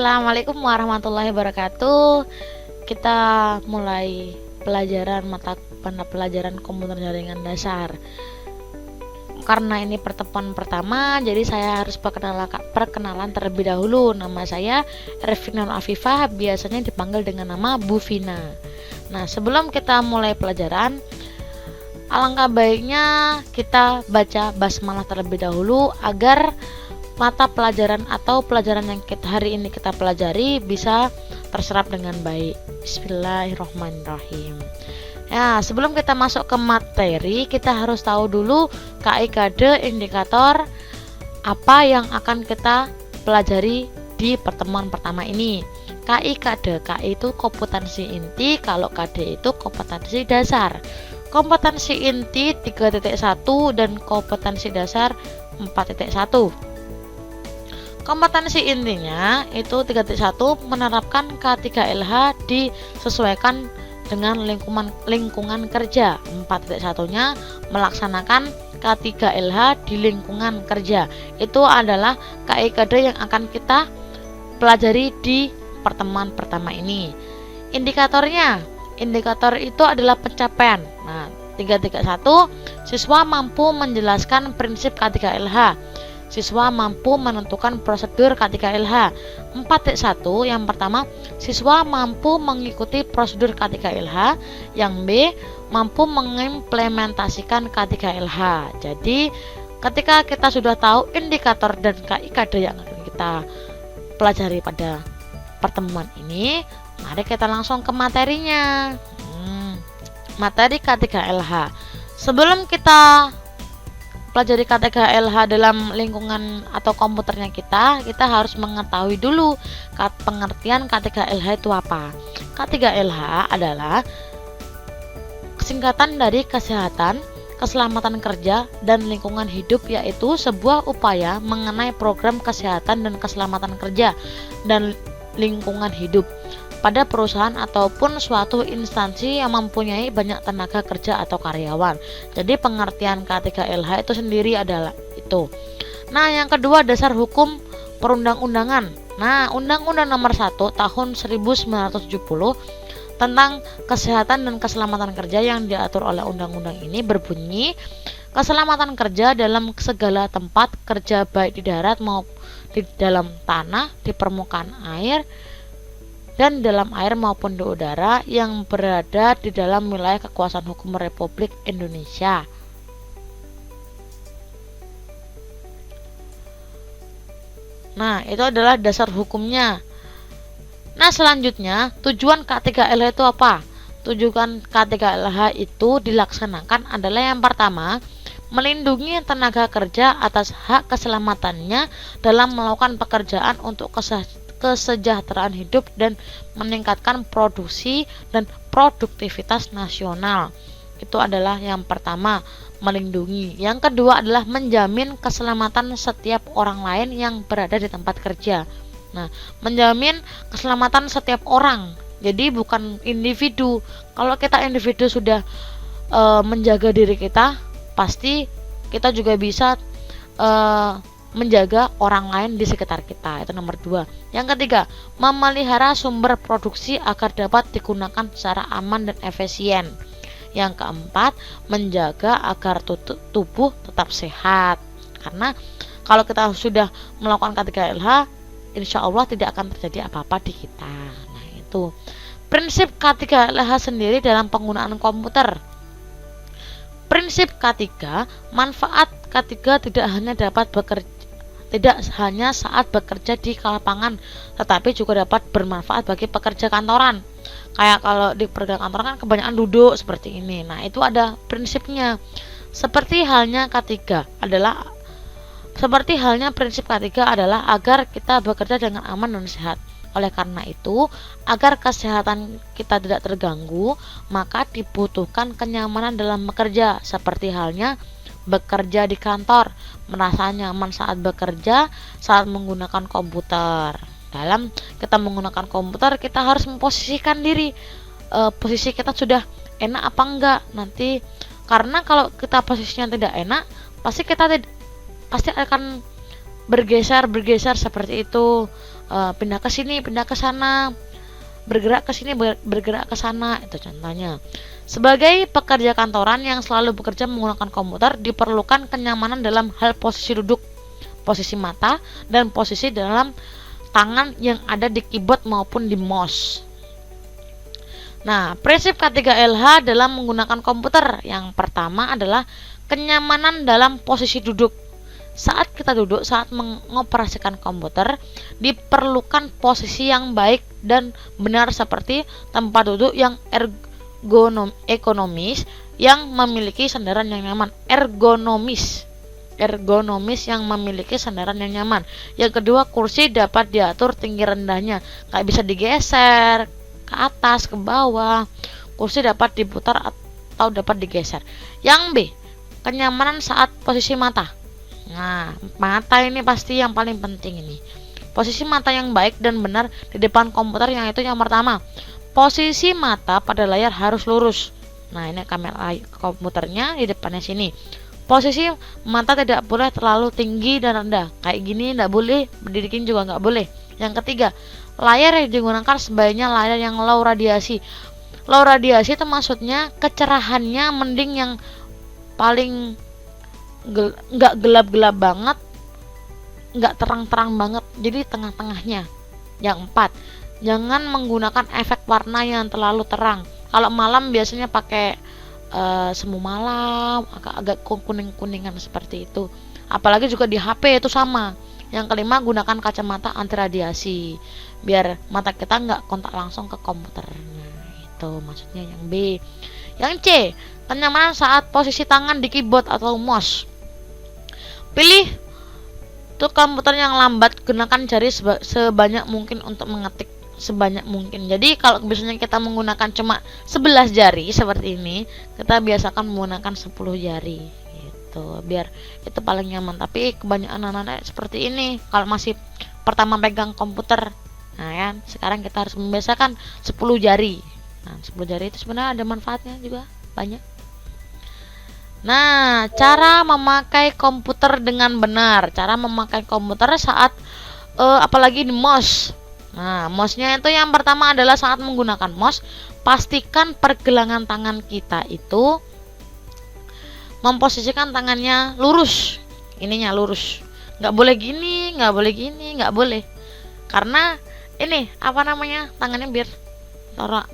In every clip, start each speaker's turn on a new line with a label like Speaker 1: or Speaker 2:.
Speaker 1: Assalamualaikum warahmatullahi wabarakatuh. Kita mulai mata pelajaran komputer jaringan dasar. Karena ini pertemuan pertama, jadi saya harus perkenalan terlebih dahulu. Nama saya Ervina Afifah, biasanya dipanggil dengan nama Bu Vina. Nah, sebelum kita mulai pelajaran, alangkah baiknya kita baca basmalah terlebih dahulu agar mata pelajaran atau pelajaran yang hari ini kita pelajari bisa terserap dengan baik. Bismillahirrahmanirrahim. Ya, sebelum kita masuk ke materi, kita harus tahu dulu KIKD indikator apa yang akan kita pelajari di pertemuan pertama ini. KIKD, KI itu kompetensi inti, kalau KD itu kompetensi dasar. Kompetensi inti 3.1 dan kompetensi dasar 4.1. Kompetensi intinya itu 3.1 menerapkan K3LH disesuaikan dengan lingkungan kerja. 4.1-nya melaksanakan K3LH di lingkungan kerja. Itu adalah KIKD yang akan kita pelajari di pertemuan pertama ini. Indikator itu adalah pencapaian. Nah, 3.1 siswa mampu menjelaskan prinsip K3LH. Siswa mampu menentukan prosedur K3LH. 4.1 yang pertama, siswa mampu mengikuti prosedur K3LH. Yang B, mampu mengimplementasikan K3LH. Jadi, ketika kita sudah tahu indikator dan KIKD yang akan kita pelajari pada pertemuan ini, mari kita langsung ke materinya. Materi K3LH. Sebelum kita pelajari K3LH dalam lingkungan atau komputernya kita harus mengetahui dulu pengertian K3LH itu apa. K3LH adalah singkatan dari kesehatan, keselamatan kerja, dan lingkungan hidup, yaitu sebuah upaya mengenai program kesehatan dan keselamatan kerja dan lingkungan hidup pada perusahaan ataupun suatu instansi yang mempunyai banyak tenaga kerja atau karyawan. Jadi pengertian K3LH itu sendiri adalah itu. Nah, yang kedua, dasar hukum perundang-undangan. Nah, Undang-Undang Nomor 1 Tahun 1970 tentang kesehatan dan keselamatan kerja yang diatur oleh undang-undang ini berbunyi, keselamatan kerja dalam segala tempat kerja, baik di darat maupun di dalam tanah, di permukaan air, dan dalam air maupun di udara yang berada di dalam wilayah kekuasaan hukum Republik Indonesia. Nah, itu adalah dasar hukumnya. Nah, selanjutnya, tujuan K3LH itu apa? Tujuan K3LH itu dilaksanakan adalah yang pertama, melindungi tenaga kerja atas hak keselamatannya dalam melakukan pekerjaan untuk kesejahteraan hidup dan meningkatkan produksi dan produktivitas nasional. Itu adalah yang pertama, melindungi. Yang kedua adalah menjamin keselamatan setiap orang lain yang berada di tempat kerja. Nah, menjamin keselamatan setiap orang. Jadi bukan individu. Kalau kita individu sudah menjaga diri kita, pasti kita juga bisa menjaga orang lain di sekitar kita. Itu nomor 2. Yang ketiga, memelihara sumber produksi agar dapat digunakan secara aman dan efisien. Yang keempat, menjaga agar tubuh tetap sehat. Karena kalau kita sudah melakukan K3LH, insya Allah tidak akan terjadi apa-apa di kita. Nah, itu prinsip K3LH sendiri dalam penggunaan komputer. Prinsip K3, manfaat K3 tidak hanya saat bekerja di lapangan, tetapi juga dapat bermanfaat bagi pekerja kantoran. Kayak kalau di pekerja kantoran kan kebanyakan duduk seperti ini. Nah, itu ada prinsipnya. Seperti halnya prinsip K3 adalah agar kita bekerja dengan aman dan sehat. Oleh karena itu, agar kesehatan kita tidak terganggu, maka dibutuhkan kenyamanan dalam bekerja, seperti halnya bekerja di kantor, merasa nyaman saat bekerja, saat menggunakan komputer. Dalam kita menggunakan komputer, kita harus memposisikan diri, posisi kita sudah enak apa enggak nanti, karena kalau kita posisinya tidak enak, pasti akan bergeser seperti itu, pindah ke sini, pindah ke sana, bergerak ke sini, bergerak ke sana, itu contohnya. Sebagai pekerja kantoran yang selalu bekerja menggunakan komputer, diperlukan kenyamanan dalam hal posisi duduk, posisi mata, dan posisi dalam tangan yang ada di keyboard maupun di mouse. Nah, prinsip K3LH dalam menggunakan komputer yang pertama adalah kenyamanan dalam posisi duduk. Saat kita duduk, saat mengoperasikan komputer, diperlukan posisi yang baik dan benar seperti tempat duduk yang ergonomis yang memiliki sandaran yang nyaman. Ergonomis yang memiliki sandaran yang nyaman. Yang kedua, kursi dapat diatur tinggi rendahnya, kayak bisa digeser ke atas, ke bawah. Kursi dapat diputar atau dapat digeser. Yang B, kenyamanan saat posisi mata. Nah, mata ini pasti yang paling penting ini. Posisi mata yang baik dan benar di depan komputer, yang itu yang pertama, posisi mata pada layar harus lurus. Nah, ini kamera komputernya di depannya sini. Posisi mata tidak boleh terlalu tinggi dan rendah. Kayak gini tidak boleh, berdirikin juga nggak boleh. Yang ketiga, layar yang digunakan sebaiknya layar yang low radiasi. Low radiasi itu maksudnya kecerahannya mending yang paling nggak gelap-gelap banget, nggak terang-terang banget, jadi tengah-tengahnya. Yang empat, jangan menggunakan efek warna yang terlalu terang. Kalau malam biasanya pakai semu malam, agak kuning-kuningan seperti itu. Apalagi juga di HP itu sama. Yang kelima, gunakan kacamata anti radiasi biar mata kita nggak kontak langsung ke komputer. Nah, itu maksudnya yang B. Yang C, kenyamanan saat posisi tangan di keyboard atau mouse. Pilih tuh komputer yang lambat, gunakan jari sebanyak mungkin untuk mengetik sebanyak mungkin. Jadi kalau biasanya kita menggunakan cuma 11 jari seperti ini, kita biasakan menggunakan 10 jari gitu, biar itu paling nyaman. Tapi kebanyakan anak-anak seperti ini kalau masih pertama pegang komputer. Nah ya, sekarang kita harus membiasakan 10 jari. Nah, 10 jari itu sebenarnya ada manfaatnya juga banyak. Nah, cara memakai komputer dengan benar. Cara memakai komputer saat apalagi di mouse. Nah, mouse-nya itu yang pertama adalah saat menggunakan mouse, pastikan pergelangan tangan kita itu memposisikan tangannya lurus. Ininya lurus. Nggak boleh gini, nggak boleh gini, nggak boleh. Karena ini tangannya biar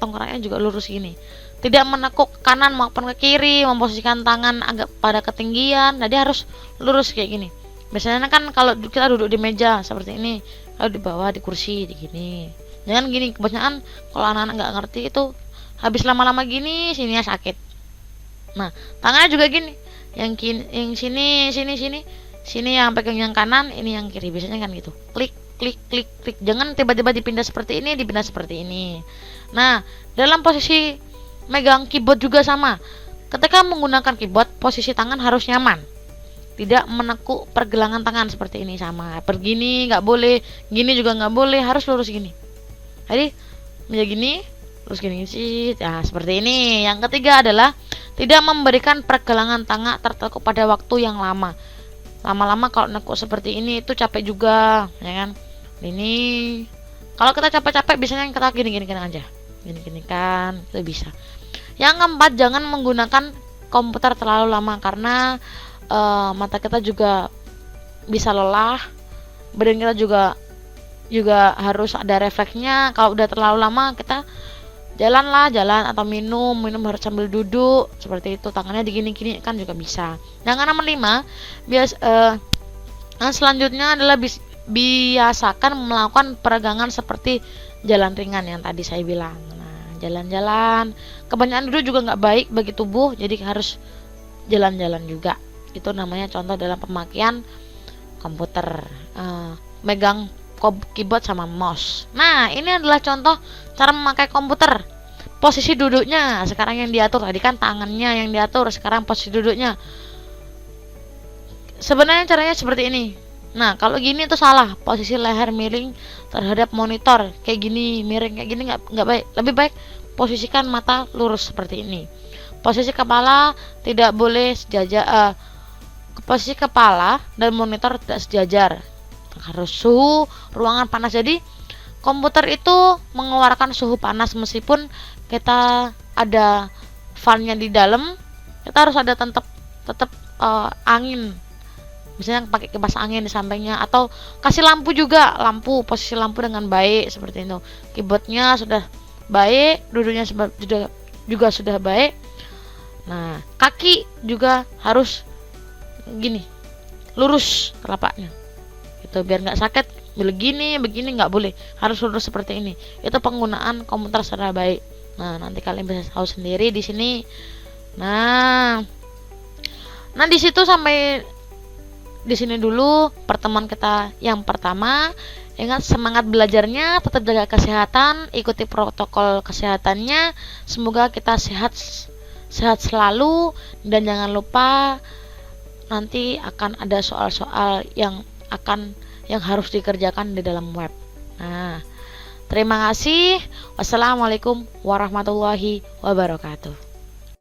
Speaker 1: tengkoraknya juga lurus gini. Tidak menekuk kanan maupun ke kiri, memposisikan tangan agak pada ketinggian. Jadi harus lurus kayak gini. Biasanya kan kalau kita duduk di meja seperti ini, kalau di bawah di kursi di gini. Jangan gini, kebanyakan kalau anak-anak nggak ngerti itu habis lama-lama gini sininya sakit. Nah, tangannya juga gini. Yang sini yang pegang yang kanan, ini yang kiri. Biasanya kan gitu. Klik. Jangan tiba-tiba dipindah seperti ini, dipindah seperti ini. Nah, dalam posisi megang keyboard juga sama. Ketika menggunakan keyboard, posisi tangan harus nyaman, tidak menekuk pergelangan tangan seperti ini. Sama pergini nggak boleh, gini juga nggak boleh, harus lurus gini. Jadi menjadi gini, lurus gini sih. Nah, seperti ini. Yang ketiga adalah tidak memberikan pergelangan tangan tertekuk pada waktu yang lama. Lama-lama kalau nekuk seperti ini itu capek juga, ya kan? Ini kalau kita capek-capek biasanya kita gini-gini aja. Gini kan, itu bisa. Yang keempat, jangan menggunakan komputer terlalu lama karena mata kita juga bisa lelah, badan kita juga harus ada refleksnya. Kalau udah terlalu lama kita jalan atau minum harus sambil duduk seperti itu, tangannya digini-gini kan juga bisa. Yang nomor 5, selanjutnya adalah biasakan melakukan peregangan seperti jalan ringan yang tadi saya bilang. Nah, jalan-jalan, kebanyakan duduk juga nggak baik bagi tubuh, jadi harus jalan-jalan juga. Itu namanya contoh dalam pemakaian komputer, megang keyboard sama mouse. Nah, ini adalah contoh cara memakai komputer. Posisi duduknya sekarang yang diatur, tadi kan tangannya yang diatur, sekarang posisi duduknya. Sebenarnya caranya seperti ini. Nah, kalau gini itu salah, posisi leher miring terhadap monitor, kayak gini miring kayak gini nggak baik. Lebih baik posisikan mata lurus seperti ini. Posisi kepala tidak boleh sejajar, posisi kepala dan monitor tidak sejajar. harus suhu ruangan panas. Jadi komputer itu mengeluarkan suhu panas meskipun kita ada fan-nya di dalam, kita harus ada tetap angin, misalnya pakai kipas angin di sampingnya, atau kasih lampu juga, posisi lampu dengan baik seperti itu. Keyboardnya sudah baik, duduknya juga sudah baik. Nah, kaki juga harus gini, lurus telapaknya itu biar nggak sakit. Begini nggak boleh, harus lurus seperti ini. Itu penggunaan komputer secara baik. Nah, nanti kalian bisa tahu sendiri di sini. Nah di situ sampai di sini dulu pertemuan kita yang pertama. Ingat, semangat belajarnya, tetap jaga kesehatan, ikuti protokol kesehatannya. Semoga kita sehat selalu, dan jangan lupa nanti akan ada soal-soal yang harus dikerjakan di dalam web. Nah, terima kasih. Wassalamualaikum warahmatullahi wabarakatuh.